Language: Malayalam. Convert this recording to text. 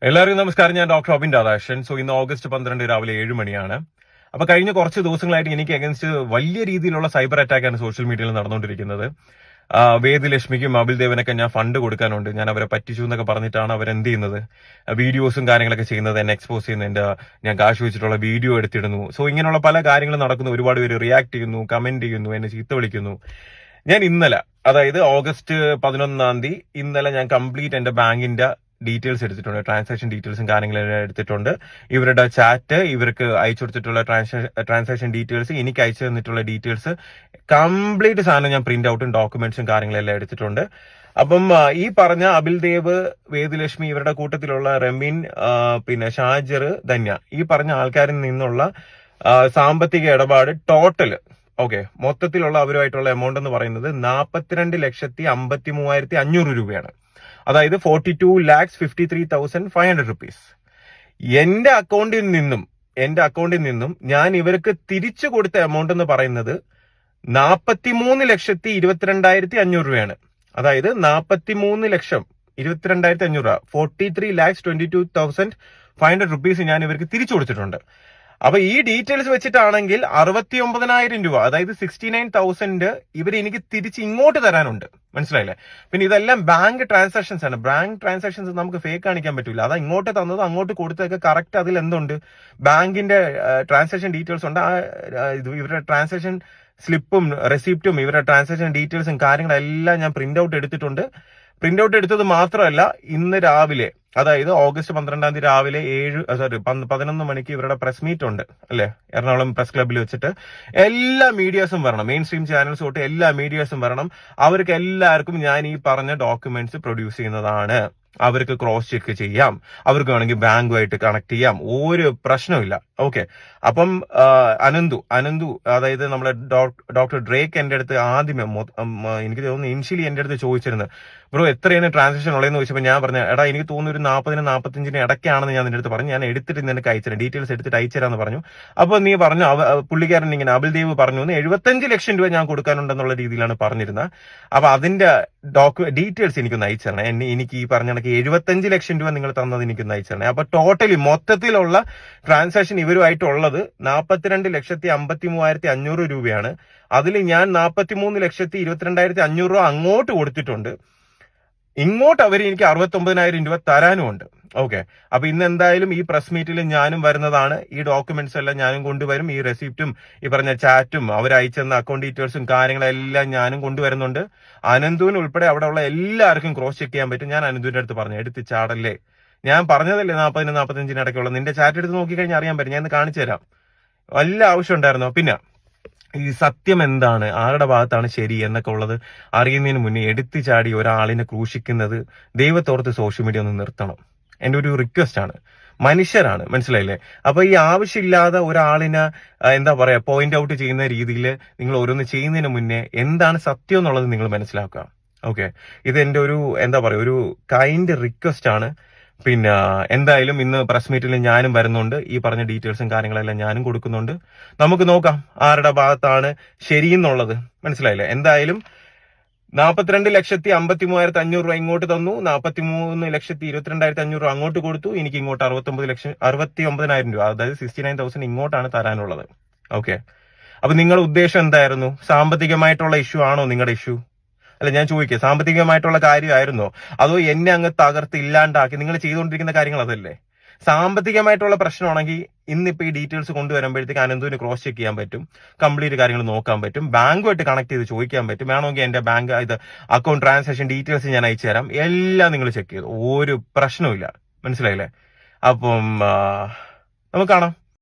എല്ലാവർക്കും നമസ്കാരം. ഞാൻ ഡോക്ടർ അബിൻ രാധാകൃഷ്ണൻ. സോ ഇന്ന് ഓഗസ്റ്റ് 12 രാവിലെ 7 മണിയാണ്. അപ്പൊ കഴിഞ്ഞ കുറച്ച് ദിവസങ്ങളായിട്ട് എനിക്ക് അഗൻസ്റ്റ് വലിയ രീതിയിലുള്ള സൈബർ അറ്റാക്കാണ് സോഷ്യൽ മീഡിയയിൽ നടന്നുകൊണ്ടിരിക്കുന്നത്. വേദ് ലക്ഷ്മിക്കും അബിൽ ദേവനൊക്കെ ഞാൻ ഫണ്ട് കൊടുക്കാനുണ്ട്, ഞാൻ അവരെ പറ്റിച്ചു എന്നൊക്കെ പറഞ്ഞിട്ടാണ് അവരെന്ത് ചെയ്യുന്നത്, വീഡിയോസും കാര്യങ്ങളൊക്കെ ചെയ്യുന്നത്, എന്നെ എക്സ്പോസ് ചെയ്യുന്ന ഞാൻ കാശ് വെച്ചിട്ടുള്ള വീഡിയോ എടുത്തിടുന്നു. സോ ഇങ്ങനെയുള്ള പല കാര്യങ്ങളും നടക്കുന്നു. ഒരുപാട് പേര് റിയാക്ട് ചെയ്യുന്നു, കമന്റ് ചെയ്യുന്നു, എന്നെ ചീത്ത വിളിക്കുന്നു. ഞാൻ ഇന്നലെ, അതായത് ഓഗസ്റ്റ് 11 ഇന്നലെ ഞാൻ കംപ്ലീറ്റ് എന്റെ ബാങ്കിന്റെ ഡീറ്റെയിൽസ് എടുത്തിട്ടുണ്ട്, ട്രാൻസാക്ഷൻ ഡീറ്റെയിൽസും കാര്യങ്ങളെല്ലാം എടുത്തിട്ടുണ്ട്. ഇവരുടെ ചാറ്റ്, ഇവർക്ക് അയച്ചു കൊടുത്തിട്ടുള്ള ട്രാൻസാക്ഷൻ ഡീറ്റെയിൽസ്, എനിക്ക് അയച്ചു തന്നിട്ടുള്ള ഡീറ്റെയിൽസ്, കംപ്ലീറ്റ് സാധനം ഞാൻ പ്രിന്റ് ഔട്ടും ഡോക്യുമെന്റ്സും കാര്യങ്ങളെല്ലാം എടുത്തിട്ടുണ്ട്. അപ്പം ഈ പറഞ്ഞ അബിൽ ദേവ്, വേദലക്ഷ്മി, ഇവരുടെ കൂട്ടത്തിലുള്ള റമീൻ, പിന്നെ ഷാജർ, ധന്യ, ഈ പറഞ്ഞ ആൾക്കാരിൽ നിന്നുള്ള സാമ്പത്തിക ഇടപാട് ടോട്ടൽ മൊത്തത്തിലുള്ള അവരുമായിട്ടുള്ള എമൗണ്ട് എന്ന് പറയുന്നത് 42,53,500 രൂപയാണ്. അതായത് 42,53,500 റുപ്പീസ്. എന്റെ അക്കൗണ്ടിൽ നിന്നും ഞാൻ ഇവർക്ക് തിരിച്ചു കൊടുത്ത എമൗണ്ട് എന്ന് പറയുന്നത് 43,22,500 രൂപയാണ്. അതായത് 43,22,500 രൂപ, 43,22,500 റുപ്പീസ് ഞാൻ ഇവർക്ക് തിരിച്ചു കൊടുത്തിട്ടുണ്ട്. അപ്പൊ ഈ ഡീറ്റെയിൽസ് വെച്ചിട്ടാണെങ്കിൽ 69,000 രൂപ, അതായത് 69,000 ഇവർ എനിക്ക് തിരിച്ച് ഇങ്ങോട്ട് തരാനുണ്ട്. മനസ്സിലായില്ലേ? പിന്നെ ഇതെല്ലാം ബാങ്ക് ട്രാൻസാക്ഷൻസ് ആണ്. ബാങ്ക് ട്രാൻസാക്ഷൻസ് നമുക്ക് ഫേക്ക് കാണിക്കാൻ പറ്റില്ല. അതാ ഇങ്ങോട്ട് തന്നത് അങ്ങോട്ട് കൊടുത്തൊക്കെ കറക്റ്റ് അതിൽ എന്തുണ്ട്, ബാങ്കിന്റെ ട്രാൻസാക്ഷൻ ഡീറ്റെയിൽസ് ഉണ്ട്. ഇവരുടെ ട്രാൻസാക്ഷൻ സ്ലിപ്പും റെസിപ്റ്റും ഇവരുടെ ട്രാൻസാക്ഷൻ ഡീറ്റെയിൽസും കാര്യങ്ങളെല്ലാം ഞാൻ പ്രിന്റ് ഔട്ട് എടുത്തിട്ടുണ്ട്. പ്രിന്റ് ഔട്ട് എടുത്തത് മാത്രമല്ല, ഇന്ന് രാവിലെ, അതായത് ഓഗസ്റ്റ് 12 രാവിലെ 11 മണിക്ക് ഇവരുടെ പ്രസ് മീറ്റ് ഉണ്ട് അല്ലെ, എറണാകുളം പ്രസ് ക്ലബ്ബിൽ വെച്ചിട്ട്. എല്ലാ മീഡിയാസും വരണം, മെയിൻ സ്ട്രീം ചാനൽസ് തൊട്ട് എല്ലാ മീഡിയാസും വരണം. അവർക്ക് എല്ലാവർക്കും ഞാൻ ഈ പറഞ്ഞ ഡോക്യുമെന്റ്സ് പ്രൊഡ്യൂസ് ചെയ്യുന്നതാണ്. അവർക്ക് ക്രോസ് ചെക്ക് ചെയ്യാം, അവർക്ക് വേണമെങ്കിൽ ബാങ്കുമായിട്ട് കണക്ട് ചെയ്യാം, ഒരു പ്രശ്നമില്ല. അപ്പം അനന്തു, അതായത് നമ്മുടെ ഡോക്ടർ ഡ്രേക്ക് എന്റെ അടുത്ത് ആദ്യമേ, എനിക്ക് തോന്നുന്നു ഇനിഷ്യലി എന്റെ അടുത്ത് ചോദിച്ചിരുന്നത്, ബ്രോ എത്രയാണ് ട്രാൻസാക്ഷൻ ഉള്ളതെന്ന് ചോദിച്ചപ്പോൾ ഞാൻ പറഞ്ഞു, എടാ എനിക്ക് തോന്നുന്നു ഒരു 40-45 ഇടയ്ക്കാണെന്ന് ഞാൻ നിന്റെ അടുത്ത് പറഞ്ഞു. ഞാൻ എടുത്തിട്ട് നിനക്ക് അയച്ചുതരാം, ഡീറ്റെയിൽസ് എടുത്തിട്ട് അയച്ചുതരാന്ന് പറഞ്ഞു. അപ്പൊ നീ പറഞ്ഞു, പുള്ളിക്കാരൻ ഇങ്ങനെ അബിൽ ദേവ് പറഞ്ഞു 75 ലക്ഷം രൂപ ഞാൻ കൊടുക്കാനുണ്ടെന്നുള്ള രീതിയിലാണ് പറഞ്ഞിരുന്നത്. അപ്പൊ അതിന്റെ ഡീറ്റെയിൽസ് എനിക്കൊന്ന് അയച്ചു തരണേ. എനിക്ക് ഈ പറഞ്ഞ 75 ലക്ഷം രൂപ നിങ്ങൾ തന്നത് എനിക്കൊന്ന് അയച്ചു തരണേ. അപ്പൊ ടോട്ടലി മൊത്തത്തിലുള്ള ട്രാൻസാക്ഷൻ ഇവരുമായിട്ടുള്ളത് 42,53,500 രൂപയാണ്. അതിൽ ഞാൻ 43,22,500 രൂപ അങ്ങോട്ട് കൊടുത്തിട്ടുണ്ട്. ഇങ്ങോട്ട് അവർ എനിക്ക് 69,000 രൂപ തരാനുമുണ്ട്. അപ്പൊ ഇന്ന് എന്തായാലും ഈ പ്രസ് മീറ്റിൽ ഞാനും വരുന്നതാണ്. ഈ ഡോക്യുമെന്റ്സ് എല്ലാം ഞാനും കൊണ്ടുവരും. ഈ റെസിപ്റ്റും ഈ പറഞ്ഞ ചാറ്റും അവർ അയച്ചെന്ന അക്കൗണ്ട് ഡീറ്റെയിൽസും കാര്യങ്ങളെല്ലാം ഞാനും കൊണ്ടുവരുന്നുണ്ട്. അനന്തുവിന് ഉൾപ്പെടെ അവിടെ ഉള്ള എല്ലാവർക്കും ക്രോസ് ചെക്ക് ചെയ്യാൻ പറ്റും. ഞാൻ അനന്തുവിന്റെ അടുത്ത് പറഞ്ഞു, എടുത്ത് ചാടല്ലേ, ഞാൻ പറഞ്ഞതല്ലേ 40-45 ഇടയ്ക്കുള്ള. നിന്റെ ചാറ്റ് എടുത്ത് നോക്കിക്കഴിഞ്ഞാൽ അറിയാൻ പറ്റും. ഞാൻ ഇന്ന് കാണിച്ചു തരാം. വല്ല ആവശ്യം ഉണ്ടായിരുന്നോ? പിന്നെ ഈ സത്യം എന്താണ്, ആരുടെ ഭാഗത്താണ് ശരി എന്നൊക്കെ ഉള്ളത് അറിയുന്നതിന് മുന്നേ എടുത്തു ചാടി ഒരാളിനെ ക്രൂശിക്കുന്നത് ദൈവത്തോർത്ത് സോഷ്യൽ മീഡിയ ഒന്ന് നിർത്തണം. എന്റെ ഒരു റിക്വസ്റ്റ് ആണ്. മനുഷ്യരാണ്, മനസ്സിലായില്ലേ? അപ്പൊ ഈ ആവശ്യമില്ലാതെ ഒരാളിനെ പോയിന്റ് ഔട്ട് ചെയ്യുന്ന രീതിയിൽ നിങ്ങൾ ഓരോന്ന് ചെയ്യുന്നതിന് മുന്നേ എന്താണ് സത്യം എന്നുള്ളത് നിങ്ങൾ മനസ്സിലാക്കുക. ഇത് എന്റെ ഒരു ഒരു കൈൻഡ് റിക്വസ്റ്റ് ആണ്. പിന്നെ എന്തായാലും ഇന്ന് പ്രസ് മീറ്റിൽ ഞാനും വരുന്നുണ്ട്. ഈ പറഞ്ഞ ഡീറ്റെയിൽസും കാര്യങ്ങളെല്ലാം ഞാനും കൊടുക്കുന്നുണ്ട്. നമുക്ക് നോക്കാം ആരുടെ ഭാഗത്താണ് ശരിയെന്നുള്ളത്. മനസ്സിലായില്ലേ? എന്തായാലും 42,53,500 രൂപ ഇങ്ങോട്ട് തന്നു, 43,22,500 രൂപ അങ്ങോട്ട് കൊടുത്തു. എനിക്ക് ഇങ്ങോട്ട് 69,000 രൂപ, അതായത് 69,000 ഇങ്ങോട്ടാണ് തരാനുള്ളത്. അപ്പൊ നിങ്ങളുടെ ഉദ്ദേശം എന്തായിരുന്നു? സാമ്പത്തികമായിട്ടുള്ള ഇഷ്യൂ ആണോ നിങ്ങളുടെ ഇഷ്യൂ? അല്ല, ഞാൻ ചോദിക്കുക, സാമ്പത്തികമായിട്ടുള്ള കാര്യമായിരുന്നോ, അതോ എന്നെ അങ്ങ് തകർത്ത് ഇല്ലാണ്ടാക്കി നിങ്ങൾ ചെയ്തുകൊണ്ടിരിക്കുന്ന കാര്യങ്ങൾ അതല്ലേ? സാമ്പത്തികമായിട്ടുള്ള പ്രശ്നമാണെങ്കിൽ ഇന്നിപ്പോ ഈ ഡീറ്റെയിൽസ് കൊണ്ടുവരുമ്പോഴത്തേക്ക് അനന്തുവിന് ക്രോസ് ചെക്ക് ചെയ്യാൻ പറ്റും, കംപ്ലീറ്റ് കാര്യങ്ങൾ നോക്കാൻ പറ്റും, ബാങ്കുമായിട്ട് കണക്ട് ചെയ്ത് ചോദിക്കാൻ പറ്റും. വേണമെങ്കിൽ എന്റെ ബാങ്ക് അക്കൗണ്ട് ട്രാൻസാക്ഷൻ ഡീറ്റെയിൽസ് ഞാൻ അയച്ചു തരാം. എല്ലാം നിങ്ങൾ ചെക്ക് ചെയ്തു, ഒരു പ്രശ്നവുമില്ല. മനസ്സിലായില്ലേ? അപ്പം നമുക്ക് കാണാം.